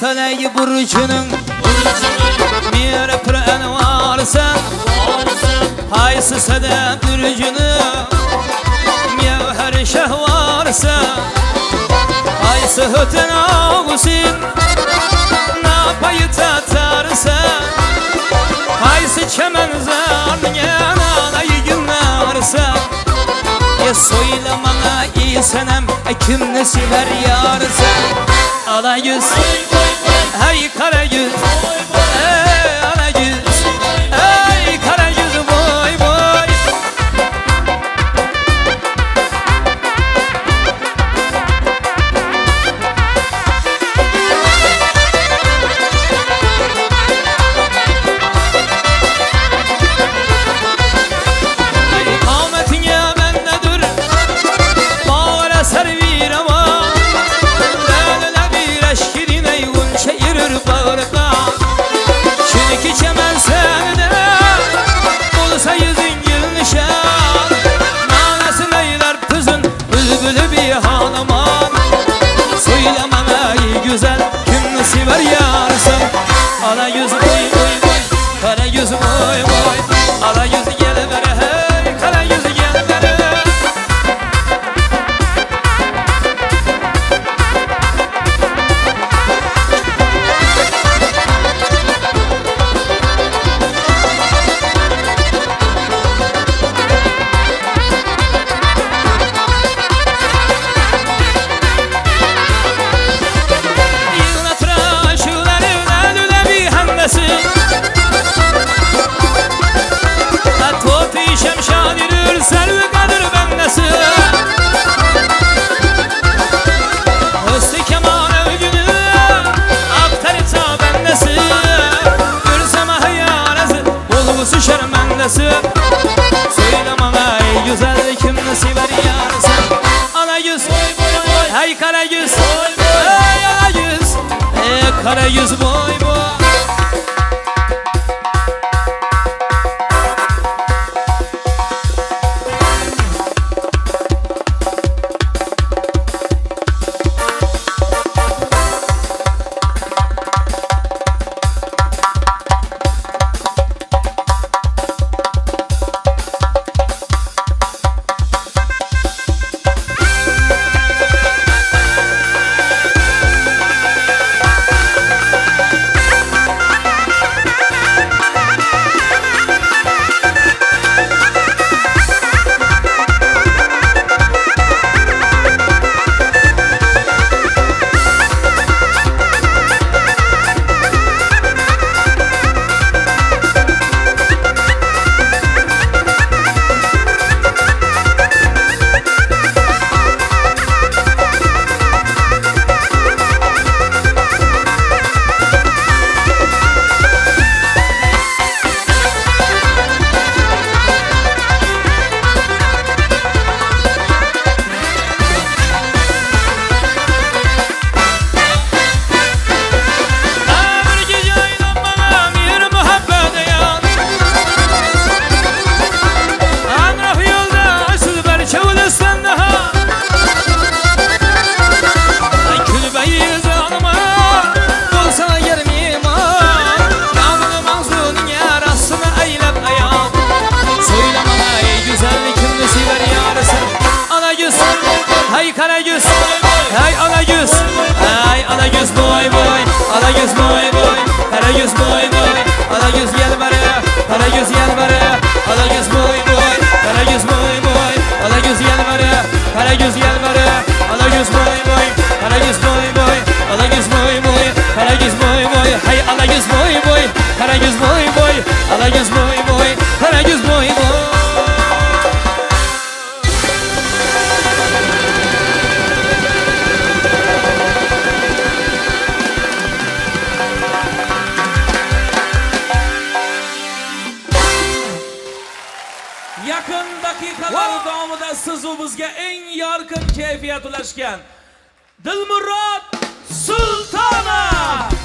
felek burcunun bir Kur'an varsa haysı sedef burcunun mevher şeh varsa haysı hüten ağusın napayı tatarsa haysı çemen zarnıyan anayı günlerse söyle bana iyi senem kim ne sever yarsa ala yüz hey kara yüz hey ala yüz hey kara yüz boy boy Sever yarsın ala yüz boy boy boy kara yüz boy boy ala yüz gel bere hey kara yüz gel bere söyle bana ey güzel kim sever yarsan ala yüz hey kara yüz hey ala yüz hey kara yüz boy boy hey kara yüz hey ala yüz hey ala yüz boy boy ala yüz boy boy kara yüz boy boy ala yüz gel bere kara yüz gel bere ala yüz boy boy kara yüz boy boy ala yüz gel bere kara yüz gel bere ala yüz boy boy kara yüz boy boy ala yüz boy boy kara yüz boy boy hey ala yüz boy boy kara yüz boy boy ala yüz boy boy kara yüz boy boy Yakın dakikalar davomida siz u bizga eng yorqin kayfiyat ulashgan Dilmurod Sultonov